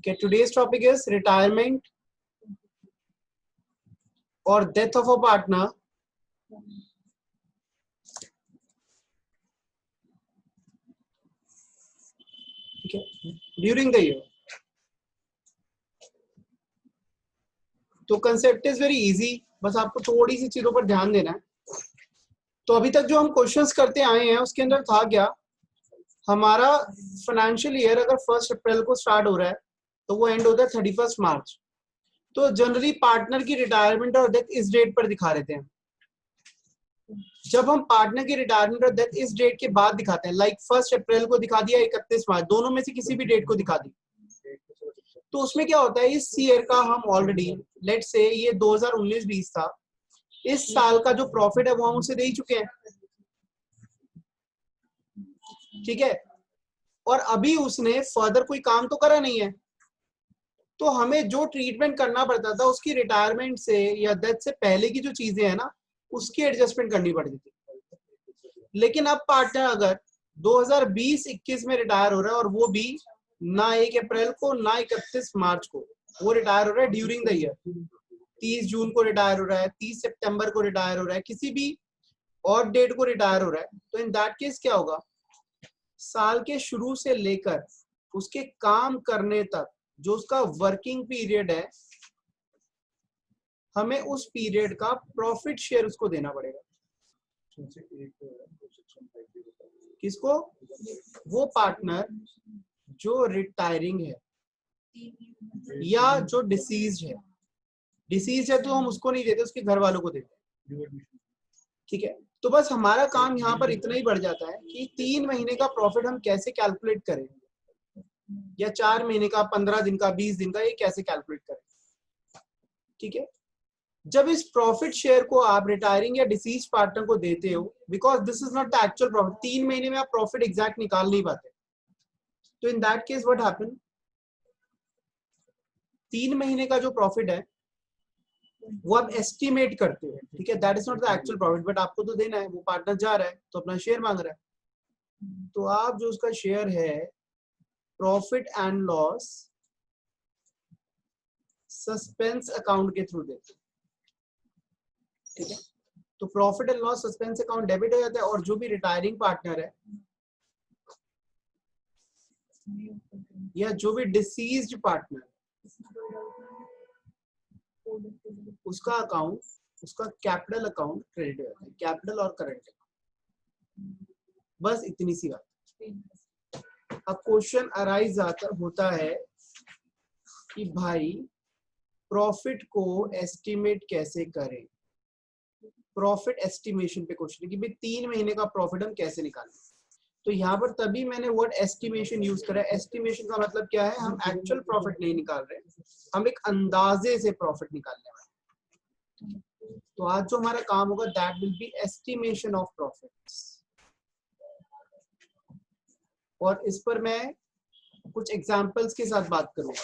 Okay, today's topic is retirement or death of a partner during the year. तो concept is very easy, बस आपको थोड़ी सी चीजों पर ध्यान देना है। तो अभी तक जो हम क्वेश्चंस करते आए हैं उसके अंदर था क्या, हमारा फाइनेंशियल ईयर अगर 1 अप्रैल को स्टार्ट हो रहा है तो वो एंड होता है 31 मार्च। तो जनरली पार्टनर की रिटायरमेंट और डेथ इस डेट पर दिखा देते हैं। जब हम पार्टनर की रिटायरमेंट और डेथ इस डेट के बाद दिखाते हैं, लाइक 1 अप्रैल को दिखा दिया, 31 मार्च, दोनों में से किसी भी डेट को दिखा दी, तो उसमें क्या होता है, इस ईयर का हम ऑलरेडी लेट्स से ये 2019-20 था, इस साल का जो प्रॉफिट है वो हम उसे दे ही चुके हैं, ठीक है। और अभी उसने फर्दर कोई काम तो करा नहीं है, तो हमें जो ट्रीटमेंट करना पड़ता था उसकी रिटायरमेंट से या डेथ से पहले की जो चीजें हैं ना, उसकी एडजस्टमेंट करनी पड़ती थी। लेकिन अब पार्टनर अगर 2020-21 में रिटायर हो रहा है और वो भी ना 1 अप्रैल को ना 31 मार्च को, वो रिटायर हो रहा है ड्यूरिंग द ईयर, 30 जून को रिटायर हो रहा है, 30 सितंबर को रिटायर हो रहा है, किसी भी और डेट को रिटायर हो रहा है, तो इन दैट केस क्या होगा, साल के शुरू से लेकर उसके काम करने तक जो उसका वर्किंग पीरियड है, हमें उस पीरियड का प्रॉफिट शेयर उसको देना पड़ेगा। किसको? वो पार्टनर जो रिटायरिंग है या जो डिसीज्ड है। डिसीज है तो हम उसको नहीं देते, उसके घर वालों को देते, ठीक है। तो बस हमारा काम यहाँ पर इतना ही बढ़ जाता है कि 3 महीने का प्रॉफिट हम कैसे कैलकुलेट करें, या 4 महीने का, 15 दिन का, 20 दिन का, ये कैसे कैलकुलेट करें, ठीक है। जब इस प्रॉफिट शेयर को आप रिटायरिंग या डिसीज पार्टनर को देते हो, because this is not the actual profit, 3 महीने में आप प्रॉफिट एग्जैक्ट निकाल नहीं पाते, तो in that case what happen, 3 महीने का जो प्रॉफिट है वो आप एस्टिमेट करते हो, ठीक है। That is not the actual profit, but आपको तो देना है, वो पार्टनर जा रहा है तो अपना शेयर मांग रहा है, तो आप जो उसका शेयर है profit and loss suspense account के थ्रू देते, ठीक है। तो profit and loss suspense account debit हो जाता है, और जो भी रिटायरिंग पार्टनर है या जो भी डिसीज्ड पार्टनर, उसका अकाउंट, उसका कैपिटल अकाउंट क्रेडिट हो जाता है, कैपिटल और करंट अकाउंट, बस इतनी सी बात। अब क्वेश्चन अराइज होता है कि भाई प्रॉफिट को एस्टिमेट कैसे करें, प्रॉफिट एस्टिमेशन पे क्वेश्चन है कि भाई 3 महीने का प्रॉफिट हम कैसे निकालें। तो यहाँ पर तभी मैंने वर्ड एस्टिमेशन यूज करा। एस्टिमेशन का मतलब क्या है, हम एक्चुअल प्रॉफिट नहीं निकाल रहे, हम एक अंदाजे से प्रॉफिट निकालने वाले। तो आज जो हमारा काम होगा that will be estimation of profits, और इस पर मैं कुछ एग्जांपल्स के साथ बात करूंगा।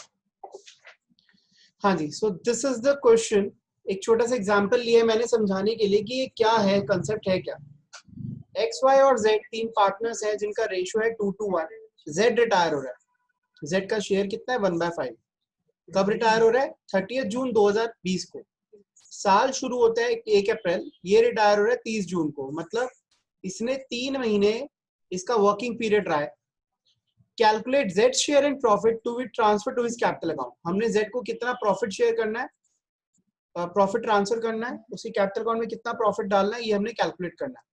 हाँ जी, so this is the question. एक छोटा सा एग्जांपल लिया मैंने समझाने के लिए कि ये क्या है, कंसेप्ट है क्या। एक्स, वाई और जेड 3 पार्टनर्स हैं जिनका रेशियो है 2:1। जेड रिटायर हो रहा है, जेड का शेयर कितना है 1/5। कब रिटायर हो रहा है? 30 जून 2020 को। साल शुरू होता है 1 अप्रैल, ये रिटायर हो रहा है 30 जून को, मतलब इसने 3 महीने इसका वर्किंग पीरियड रहा है। Calculate Z share and profit to be transfer to his capital account. हमने जेड को कितना प्रॉफिट शेयर करना है, प्रॉफिट ट्रांसफर करना है, उसकी कैपिटल अकाउंट में कितना प्रॉफिट डालना है, ये हमने कैलकुलेट करना है,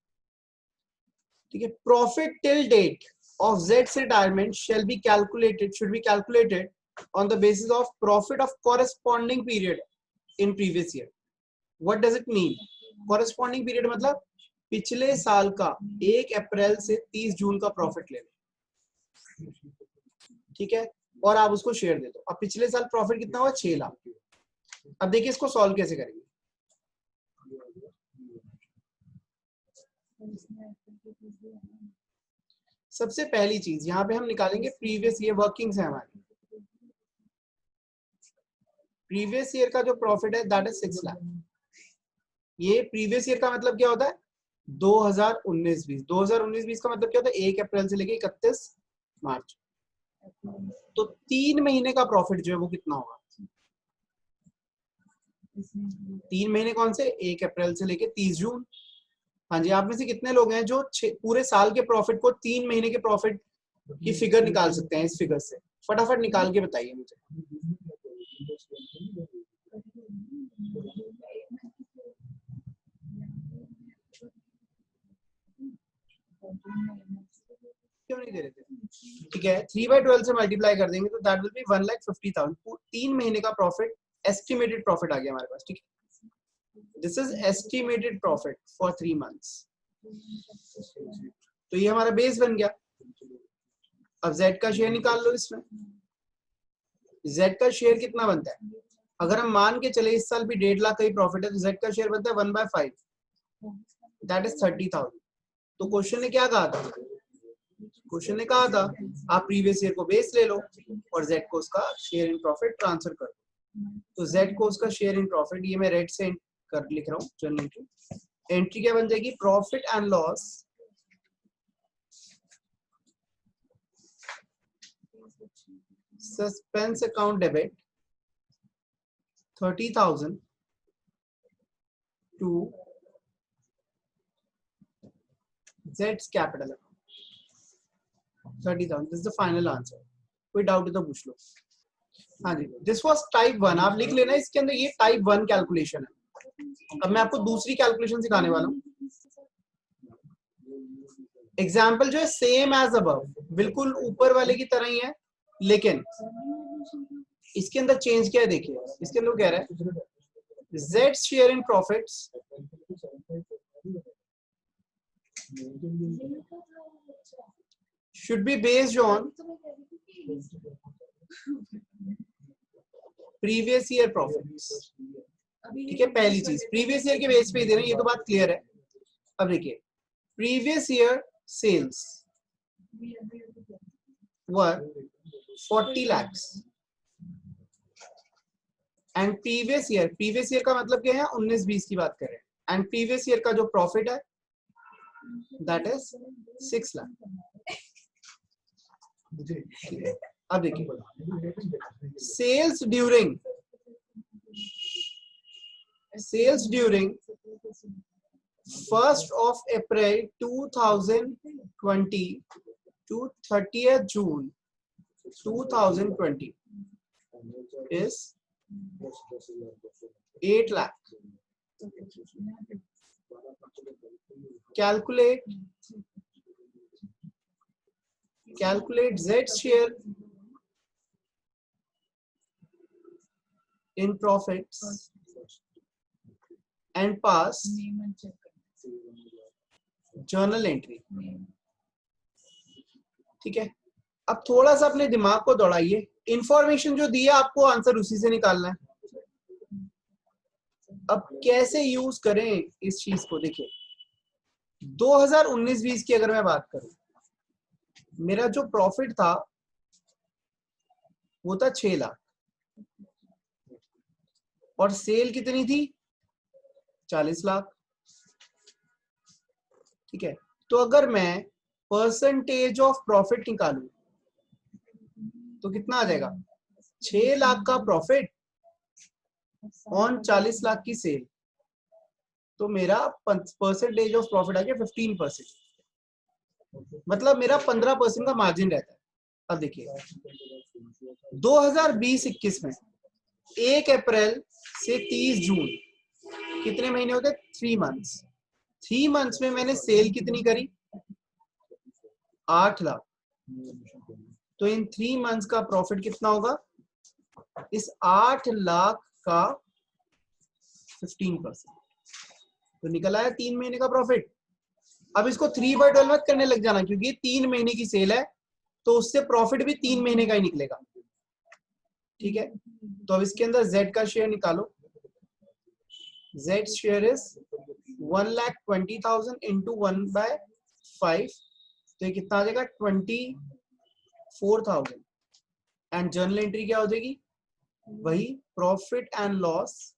ठीक है। Profit till date of Z's retirement should be calculated on the basis of profit of corresponding period in previous year. What does it mean? Corresponding period मतलब पिछले साल का 1 अप्रैल से 30 जून का प्रॉफिट ले लो, ठीक है, और आप उसको शेयर दे दो। अब पिछले साल प्रॉफिट कितना हुआ? 6 लाख। अब देखिए इसको सॉल्व कैसे करेंगे। सबसे पहली चीज यहाँ पे हम निकालेंगे प्रीवियस ईयर वर्किंग्स है हमारी। प्रीवियस ईयर का जो प्रॉफिट है दैट इज 6 लाख। ये प्रीवियस ईयर का मतलब क्या होता है? 2019-20। 2019-20 का मतलब क्या होता है? 1 अप्रैल से लेके 31 मार्च। तो 3 महीने का प्रॉफिट जो है वो कितना होगा? 3 महीने कौन से? 1 अप्रैल से लेके 30 जून। हाँ जी, आप में से कितने लोग हैं जो पूरे साल के प्रॉफिट को 3 महीने के प्रॉफिट की फिगर निकाल सकते हैं इस फिगर से? फटाफट निकाल के बताइए मुझे। क्यों नहीं दे रहे थे? ठीक है, 3/12 से मल्टीप्लाई कर देंगे तो दैट विल बी 1,50,000। 3 महीने का प्रॉफिट, एस्टिमेटेड प्रॉफिट आ गया हमारे पास। ठीक है, this is estimated profit for 3 months. तो ये हमारा बेस बन गया। अब Z का शेयर निकाल लो इसमें। Z का शेयर कितना बनता है? अगर हम मान के चले इस साल भी 1.5 लाख का ही प्रॉफिट है तो Z का शेयर बनता है 1/5, दैट इज 30,000। तो क्वेश्चन ने क्या कहा था? क्वेश्चन ने कहा था आप प्रीवियस ईयर को बेस ले लो और Z को उसका शेयर इन प्रॉफिट ट्रांसफर कर दो। तो Z को उसका शेयर इन प्रॉफिट, ये मैं रेड से कर लिख रहा हूँ जर्नल एंट्री। एंट्री क्या बन जाएगी? Profit and loss suspense account debit 30,000 to Z's capital account 30,000। This is the final answer। कोई डाउट है तो पूछ लो। हाँ जी, दिस वाज टाइप 1। आप लिख लेना इसके अंदर ये टाइप 1 कैलकुलेशन है। अब मैं आपको दूसरी कैलकुलेशन सिखाने वाला हूँ। एग्जाम्पल जो है सेम एज अबव, बिल्कुल ऊपर वाले की तरह ही है, लेकिन इसके अंदर चेंज क्या है देखिए। इसके अंदर कह रहा है Z's share in profits should be based on previous year profits। ठीक है, पहली चीज प्रीवियस ईयर के बेस पे ही दे रहे हैं, ये तो बात क्लियर है। अब देखिए, previous year sales were 40 lakhs and previous year का मतलब क्या है? 19-20 की बात कर रहे हैं। एंड प्रीवियस ईयर का जो प्रॉफिट है दैट इज 6 लाख। अब देखिए, sales during 1st of April 2020 to 30th June 2020 is 8 lakh। calculate Z's share in profits and pass journal entry। ठीक है, अब थोड़ा सा अपने दिमाग को दौड़ाइए। इंफॉर्मेशन जो दी है आपको आंसर उसी से निकालना है। अब कैसे यूज करें इस चीज को? देखिए, 2019-20 की अगर मैं बात करूं, मेरा जो प्रॉफिट था वो था 6 लाख और सेल कितनी थी? 40 लाख। ठीक है, तो अगर मैं परसेंटेज ऑफ प्रॉफिट निकालूं तो कितना आ जाएगा? 6 लाख का प्रॉफिट ऑन 40 लाख की सेल, तो मेरा परसेंटेज ऑफ प्रॉफिट आ गया 15%। मतलब मेरा 15% का मार्जिन रहता है। अब देखिए, 2020-21 में 1 अप्रैल से 30 जून कितने महीने होते? 3 मंथ्स। 3 मंथ्स में मैंने सेल कितनी करी? 8 लाख। तो इन 3 मंथ्स का प्रॉफिट कितना होगा? इस 8 लाख का 15%, तो निकल आया 3 महीने का प्रॉफिट। अब इसको 3/12 मत करने लग जाना, क्योंकि 3 महीने की सेल है तो उससे प्रॉफिट भी 3 महीने का ही निकलेगा। ठीक है, तो अब इसके अंदर Z का शेयर निकालो। Z शेयर इज 1,20,000 इंटू 1/5, तो ये कितना आ जाएगा? 24,000। एंड जर्नल एंट्री क्या हो जाएगी? वही profit and loss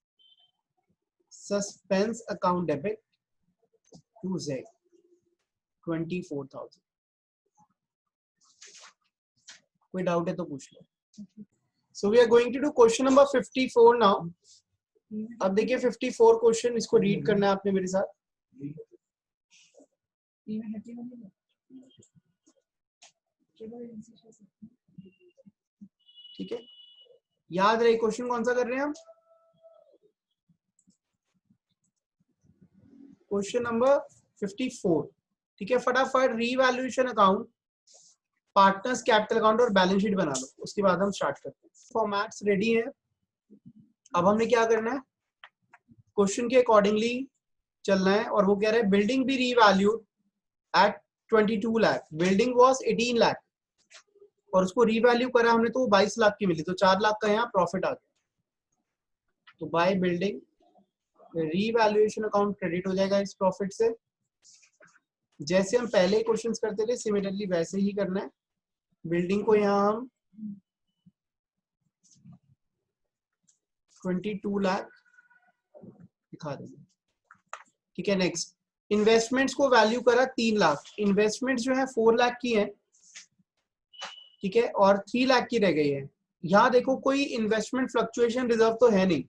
suspense account debit to Z 24,000। कोई डाउट है तो पूछ लो। So we are going to do question number 54 now. अब देखिए 54 क्वेश्चन, इसको रीड करना है आपने मेरे साथ। ठीक है, याद रहे क्वेश्चन कौन सा कर रहे हैं हम? Question number 54। ठीक है, फटाफट revaluation account, partners capital account और बैलेंस शीट बना लो, उसके बाद हम स्टार्ट करते हैं। फॉर्मेट्स रेडी है। अब हमने क्या करना है, क्वेश्चन के अकॉर्डिंगली चलना है। और वो कह रहा है building be revalued at 22 lakh, building was 18 lakh और उसको रीवैल्यू करा हमने तो 22 लाख की मिली, तो 4 लाख का यहाँ प्रॉफिट आ गया। तो by building revaluation account credit हो जाएगा इस प्रॉफिट से। जैसे हम पहले क्वेश्चंस करते थे सिमिलरली वैसे ही करना है। बिल्डिंग को यहाँ हम 22 लाख दिखा देंगे। ठीक है, नेक्स्ट इन्वेस्टमेंट्स को वैल्यू करा 3 लाख। इन्वेस्टमेंट्स जो है 4 लाख की है, ठीक है, और 3 लाख की रह गई है। यहाँ देखो कोई इन्वेस्टमेंट फ्लक्चुएशन रिजर्व तो है नहीं,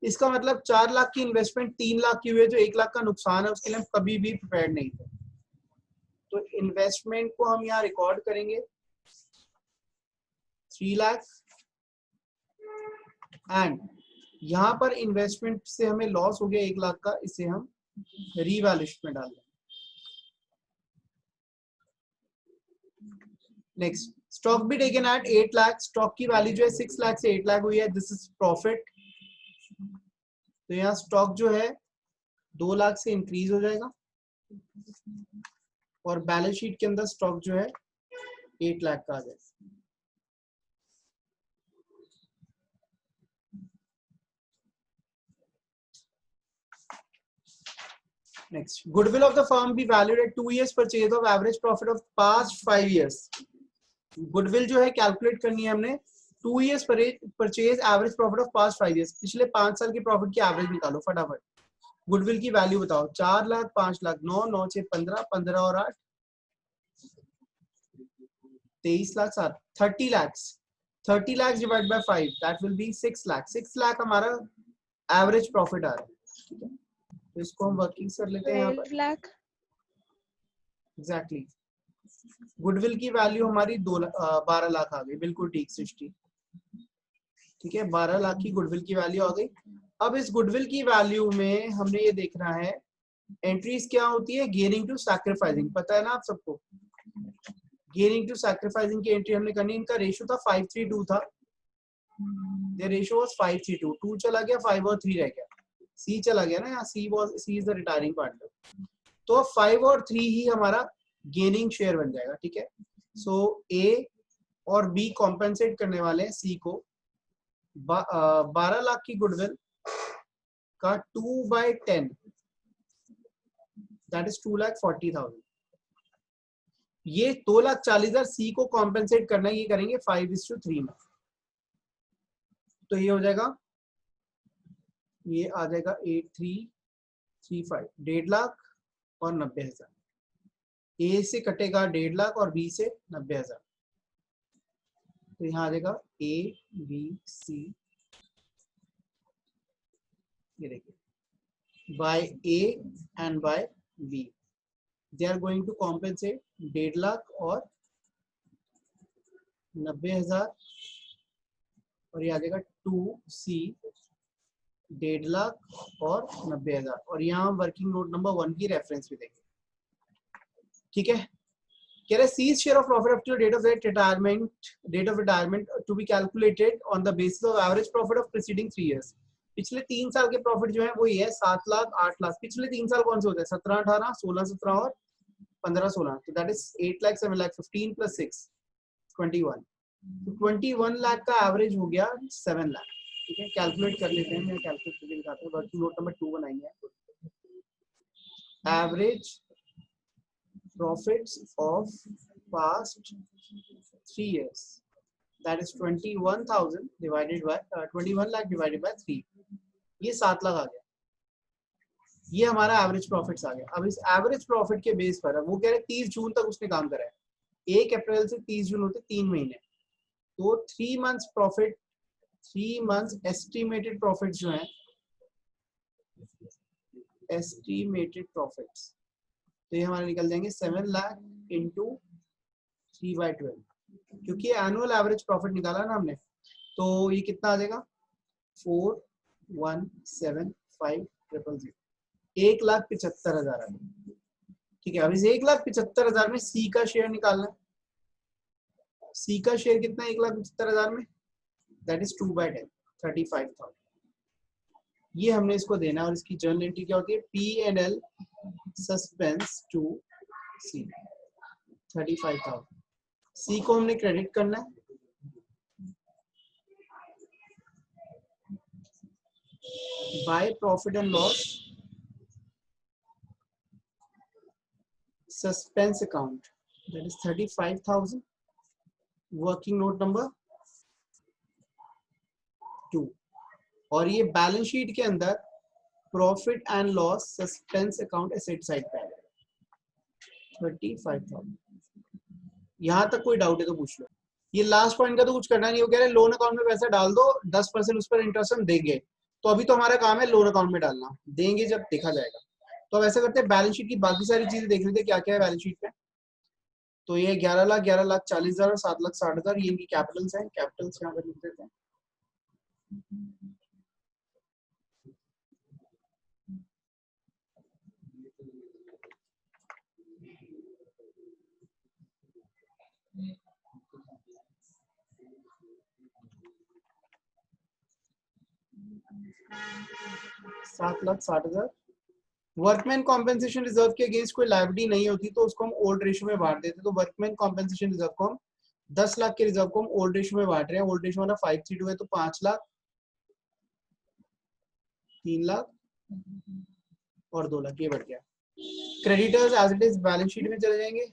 इसका मतलब 4 लाख की इन्वेस्टमेंट 3 लाख की हुई है, जो 1 लाख का नुकसान है उसके लिए हम कभी भी प्रिपेयर्ड नहीं थे। तो इन्वेस्टमेंट को हम यहाँ रिकॉर्ड करेंगे 3 लाख एंड यहाँ पर इन्वेस्टमेंट से हमें लॉस हो गया 1 लाख का, इसे हम रीवैल्यूएशन में डाल देंगे। नेक्स्ट स्टॉक भी टेकन एट 8 लाख, स्टॉक की वैल्यू जो है 6 लाख से 8 लाख हुई है, दिस इज प्रॉफिट। तो यहाँ स्टॉक जो है 2 लाख से इंक्रीज हो जाएगा और बैलेंस शीट के अंदर स्टॉक जो है 8 लाख का आ जाएगा। Next, goodwill of the firm be valued at 2 years purchase of average profit of past 5 years. Goodwill जो है कैलकुलेट करनी है हमने 2 years purchase average profit of past 5 years. पिछले 5 साल की प्रॉफिट की एवरेज निकालो फटाफट। गुडविल की वैल्यू बताओ। 4 लाख, 5 लाख, 9, 9 से 15, 15 और 8 23 lakh, 7 30 lakhs. 30 lakhs divided by 5 that will be 6 lakh. 6 lakh हमारा एवरेज प्रॉफिट आ रहा है। तो इसको हम वर्किंग कर लेते हैं यहाँ पर। 12 लाख एग्जैक्टली। गुडविल की वैल्यू हमारी 12 लाख आ गई, बिल्कुल ठीक सृष्टि। ठीक है, 12 लाख की गुडविल की वैल्यू आ गई। अब इस गुडविल की वैल्यू में हमने ये देखना है एंट्रीज क्या होती है, गेनिंग टू सैक्रिफाइसिंग, पता है ना आप सबको। गेनिंग टू सैक्रिफाइसिंग की एंट्री हमने करनी, इनका रेशियो था 5:3:2 था। रेशियो वाज 5:3:2, 2 चला गया, 5 और 3 रह गया, सी चला गया ना, यहाँ सी इज द रिटायरिंग पार्टनर। तो 5 और 3 ही हमारा गेनिंग शेयर बन जाएगा। ठीक है, सो ए और बी कॉम्पेंसेट करने वाले हैं सी को। 12 लाख की गुडविल का 2/10 दैट इज 2,40,000। ये 2,40,000 सी को कॉम्पेंसेट करना है, ये करेंगे 5:3 में। तो ये हो जाएगा, ये आ जाएगा 8,335, 1.5 लाख और 90,000। ए से कटेगा 1.5 लाख और बी से 90,000। तो यहाँ आ जाएगा ए बी सी, ये देखिए by A and by B they are going to compensate 1.5 lakh और 90,000 और ये आ जाएगा 2C 1.5 लाख और 90,000। और यहाँ वर्किंग नोट नंबर 1 की रेफरेंस भी देंगे। ठीक है, कह रहे C's share of profit up to date of retirement to be calculated on the basis of average profit of preceding 3 years. पिछले 3 साल के प्रॉफिट जो है वो ये है 7 लाख, 8 लाख। पिछले 3 साल कौन से होते हैं, 17, 18, 16, 17 और 15, 16। तो that is 8 lakh, 7 lakh, 15 plus 6 21। तो 21 लाख का एवरेज हो गया 7 लाख। ठीक है, कैलकुलेट कर लेते हैं, मैं कैलकुलेट करके दिखाता हूँ। वर्किंग नोट नंबर 2 बनाएंगे। Average profits of past 3 years that is 21,000 divided by 21 lakh divided by 3, ये 7 लाख आ गया। ये हमारा एवरेज प्रॉफिट्स आ गया। अब इस एवरेज प्रॉफिट के बेस पर वो कह रहे 30 जून तक उसने काम करा है। 1 अप्रैल से 30 जून होते 3 महीने। तो 3 months profit, 3 months estimated profit जो है, एस्टिमेटेड प्रॉफिट्स, तो ये हमारे निकल जाएंगे 7 लाख इंटू 3/12, क्योंकि एनुअल एवरेज प्रॉफिट निकाला ना हमने, तो ये कितना आ जाएगा 4,175,000, 1,75,000 आ गया। ठीक है, अब इस 1,75,000 में सी का शेयर निकालना है। सी का शेयर कितना है 1,75,000 में, दैट इज 2/10, 35,000। ये हमने इसको देना है और इसकी जर्नल एंट्री क्या होती है, P&L सस्पेंस टू सी, 35,000। सी को हमने क्रेडिट करना है, by profit and loss suspense account, that is 35,000, working note number 2। और ये बैलेंस शीट के अंदर profit and loss suspense account asset side पे है 35,000। यहां तक कोई डाउट है तो पूछ लो। ये लास्ट पॉइंट का तो कुछ करना नहीं, वो कह रहे लोन अकाउंट में पैसा डाल दो, 10% उस पर इंटरेस्ट हम देंगे, तो अभी तो हमारा काम है लोन अकाउंट में डालना, देंगे जब देखा जाएगा। तो अब ऐसा करते हैं, बैलेंस शीट की बाकी सारी चीजें देख लेते हैं क्या क्या है बैलेंस शीट पे। तो ये 11,40,000 और 7,60,000 ये इनकी कैपिटल्स हैं, कैपिटल्स यहाँ पर लिख देते हैं। 7,60,000। वर्कमैन कॉम्पेंसेशन रिजर्व के अगेंस्ट कोई लायबिलिटी नहीं होती तो उसको हम ओल्ड रेशियो में बांट देते, तो वर्कमैन कॉम्पेंसेशन रिजर्व को हम 10 लाख के रिजर्व को हम ओल्ड रेशियो में बांट रहे हैं। ओल्ड रेशियो हमारा 5:3 है, तो 5 लाख, 3 लाख और 2 लाख, ये बढ़ गया। Creditors as it is balance sheet में चले जाएंगे।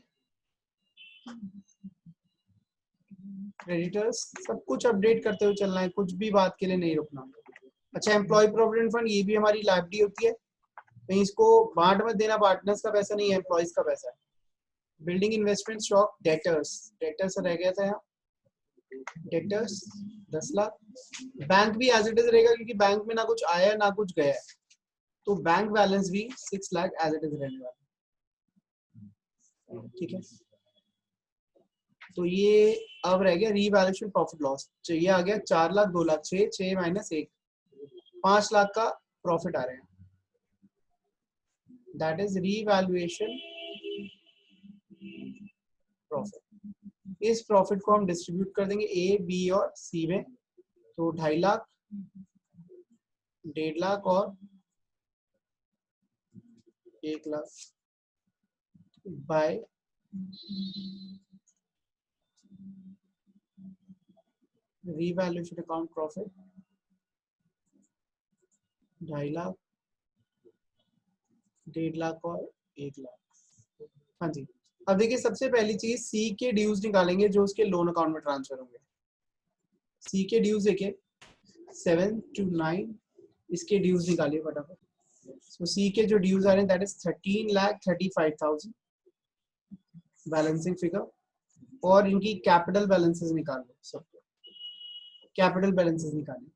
क्रेडिटर्स सब कुछ अपडेट करते हुए चलना है, कुछ भी बात के लिए नहीं रुकना। अच्छा, एम्प्लॉय प्रोविडेंट फंड, ये भी हमारी लायबिलिटी होती है, कहीं इसको बांट मत देना, पार्टनर्स का पैसा नहीं है, एम्प्लॉयज का पैसा है। Building investment stock, debtors, debtors रह गया था यहाँ, डेटर्स 10 लाख। बैंक भी एज इट इज रहेगा क्योंकि बैंक में ना कुछ आया है ना कुछ गया है, तो बैंक बैलेंस भी 6 लाख एज इट इज रहने वाला। ठीक है, तो ये अब रह गया रीवैल्यूएशन प्रॉफिट लॉस, तो ये आ गया 4 लाख, 2 लाख, 6 माइनस 1, 5 लाख का प्रॉफिट आ रहे हैं, दैट इज रीवैल्यूएशन प्रॉफिट। इस प्रॉफिट को हम डिस्ट्रीब्यूट कर देंगे ए, बी और सी में, तो 2.5 लाख, 1.5 लाख और 1 lakh by revaluation account profit 2.5 lakh, 1.5 lakh और 1 लाख। हाँ जी, अब देखिए सबसे पहली चीज सी के ड्यूज निकालेंगे जो उसके लोन अकाउंट में ट्रांसफर होंगे। सी के ड्यूज देखिए 7 to 9, इसके ड्यूज निकालिए फटाफट। सो सी के जो ड्यूज आ रहे हैं दैट इज 13,35,000 बैलेंसिंग फिगर, और इनकी कैपिटल बैलेंसेस निकाल लो, सबको कैपिटल बैलेंसेस निकालिए।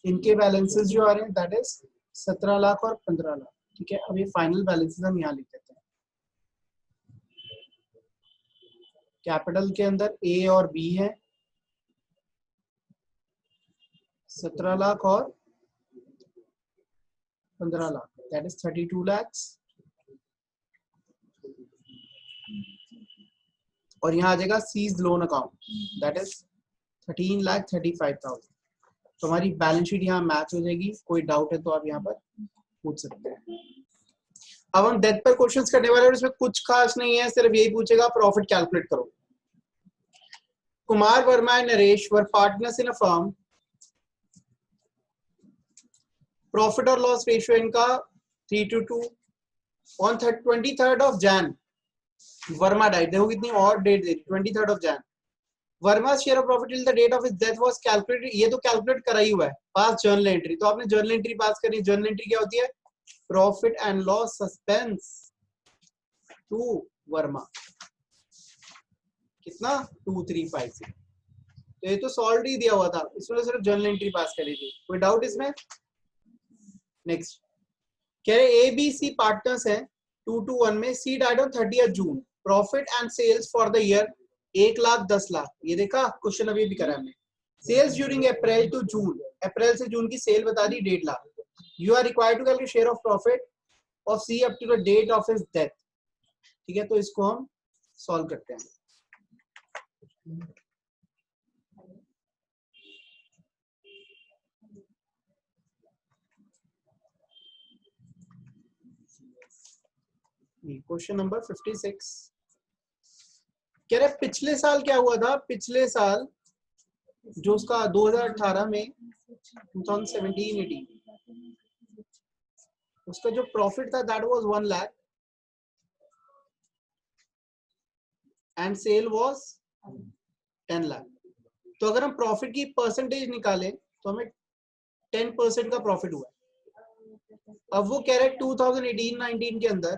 इनके बैलेंसेस जो आ रहे हैं दैट इज 17 लाख और 15 लाख। ठीक है, अब ये फाइनल बैलेंसेस हम यहाँ लिख देते हैं। कैपिटल के अंदर ए और बी है, 17 लाख और 15 लाख, दैट इज 32 lakhs। और यहाँ आ जाएगा C's loan account, that is 13,35,000। तो हमारी बैलेंस शीट यहाँ मैच हो जाएगी। कोई डाउट है तो आप यहाँ पर पूछ सकते हैं। अब हम डेथ पर क्वेश्चंस करने वाले हैं, इसमें कुछ खास नहीं है, सिर्फ यही पूछेगा प्रॉफिट कैलकुलेट करो। Kumar Verma and Naresh were partners in a firm, profit और लॉस रेशियो इनका 3:2। On 23rd of Jan Verma died, देखो कितनी और डेट दे दी, 23rd of Jan। Verma share of profit till the date of his death was calculated, ये तो कैलकुलेट करा ही हुआ है, पास जर्नल एंट्री, तो आपने जर्नल एंट्री पास करनी। जर्नल एंट्री क्या होती है, profit and loss suspense to Verma, कितना 2356। तो ये तो सॉल्व ही दिया हुआ था, इसमें तो सिर्फ जर्नल एंट्री पास करी थी। कोई डाउट इसमें? नेक्स्ट कह रहे ए बी सी पार्टनर्स हैं 2-1 में। C died on 30 June. Profit and sales for the year 1,10,00,000। ये देखा क्वेश्चन अभी भी करा हमने। Sales during April to June, April से जून की सेल बता दी 1.5 lakh. You are required to calculate share of profit of C up to the date of his death. ठीक है, तो इसको हम सॉल्व करते हैं। क्वेश्चन नंबर 56 कह रहे पिछले साल क्या हुआ था। पिछले साल जो उसका 2018 में 2017-18 उसका जो प्रॉफिट था that was 1 lakh and sale was 10 lakh. तो अगर हम प्रॉफिट की परसेंटेज निकालें तो हमें 10% का प्रॉफिट हुआ। अब वो कह रहे 2018-19 के अंदर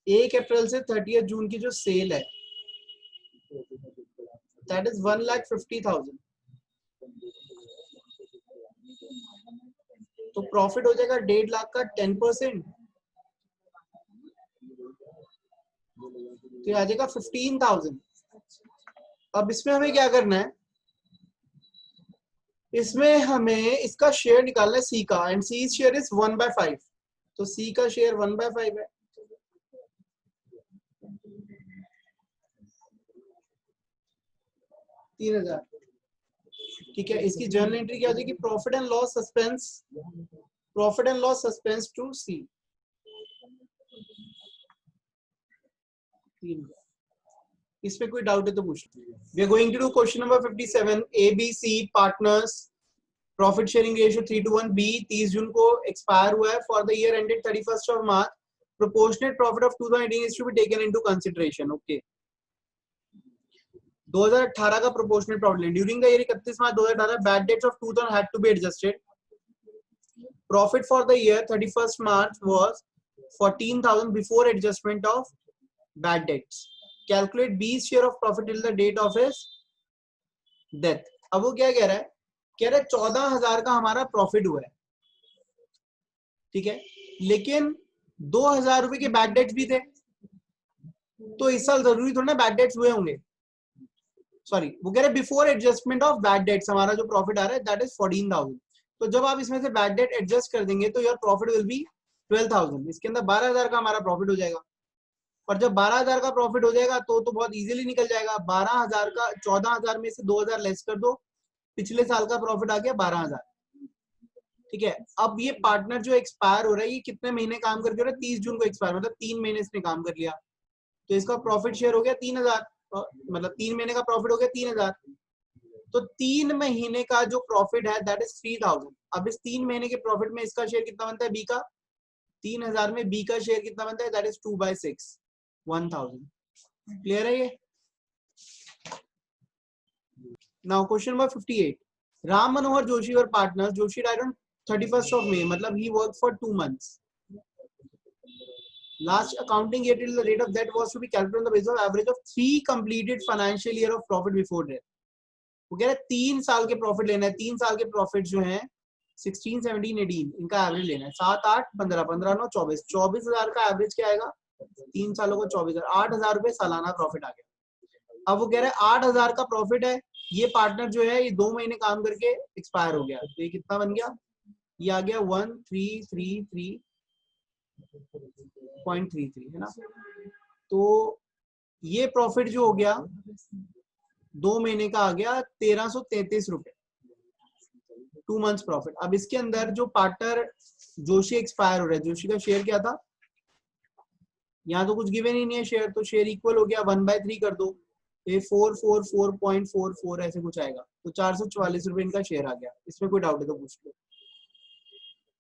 1 अप्रैल से 30 जून की जो सेल है दैट इज 1,50,000। तो प्रॉफिट हो जाएगा 1.5 लाख का 10%, तो ये आ जाएगा 15,000। अब इसमें हमें क्या करना है, इसमें हमें इसका शेयर निकालना है सी का, एंड सी शेयर इज 1/5। तो सी का शेयर 1/5 है। $3,000। ठीक है, इसकी जर्नल एंट्री क्या हो जाएगी, profit and loss suspense, profit and loss suspense to C. इसमें कोई डाउट है तो पूछ लो। We are going to do question number 57। A B C partners, profit sharing ratio 3:1। B 30 June को एक्सपायर हुआ है। For the year ended 31 March, proportionate profit of 2018 is to be taken into consideration. Okay, 2018 का proportionate profit during the year 31 March 2018 bad debts of 2000 had to be adjusted. Profit for the year 31 March was 14,000 before adjustment of bad debts. Calculate B's share of profit till the date of his death. अब वो क्या कह रहा है, कह रहा है 14,000 का हमारा प्रॉफिट हुआ है। ठीक है, लेकिन 2,000 रुपए के बैड डेट्स भी थे, तो इस साल जरूरी थोड़ा ना बैड डेट्स हुए होंगे। सॉरी, वो कह रहे हैं before adjustment of bad dates हमारा जो प्रॉफिट आ रहा है दैट इज 14,000। तो जब आप इसमें से बैड डेट एडजस्ट कर देंगे तो योर प्रॉफिट विल बी 12,000। इसके अंदर 12,000 का हमारा प्रॉफिट हो जाएगा। और जब 12,000 का प्रॉफिट हो जाएगा तो बहुत इजीली निकल जाएगा। 12,000 का 14,000 में से 2,000 लेस कर दो, पिछले साल का प्रॉफिट आ गया 12,000। ठीक है, अब ये पार्टनर जो एक्सपायर हो रहा है ये कितने महीने काम करके हो रहा है, 30 जून को एक्सपायर, मतलब 3 महीने इसने काम कर लिया। तो इसका प्रॉफिट शेयर हो गया 3,000, मतलब 3 महीने का प्रॉफिट हो गया 3,000। तो 3 महीने का जो प्रॉफिट है दैट इज 3,000। अब इस 3 महीने के प्रॉफिट में इसका शेयर कितना बनता है, बी का। 3,000 में बी का शेयर कितना बनता है, दैट इज 2/6, 1,000। क्लियर है ये? Now question number 58। Ram Manohar Joshi और partners, Joshi died on 31st of May, मतलब he worked for 2 months. Last accounting year till the rate of debt was to be calculated on the basis of average of 3 completed financial year of profit before debt. वो कह रहा है 3 साल के profit लेना है। 3 साल के प्रॉफिट जो हैं 16, 17, 18 इनका एवरेज लेना है। 7, 8, 15, 15, 9, 24, 24,000 का एवरेज क्या आएगा, 3 सालों को 24,000, 8,000 रुपए सालाना प्रॉफिट आ गया। अब वो कह रहा है 8,000 का प्रॉफिट है, ये पार्टनर जो है ये 2 महीने काम करके एक्सपायर हो गया। तो ये कितना बन गया, ये आ गया 1333.33 है ना। तो ये प्रॉफिट जो हो गया 2 महीने का आ गया 1,333 रुपए, 2 मंथ्स प्रॉफिट। अब इसके अंदर जो पार्टनर जोशी एक्सपायर हो रहा है, जोशी का शेयर क्या था, यहाँ तो कुछ गिवन ही नहीं है शेयर, तो शेयर इक्वल हो गया 1/3 कर दो, ये 444.44 ऐसे कुछ आएगा। तो 444 रुपए इनका शेयर आ गया। इसमें कोई डाउट है तो पूछ लो।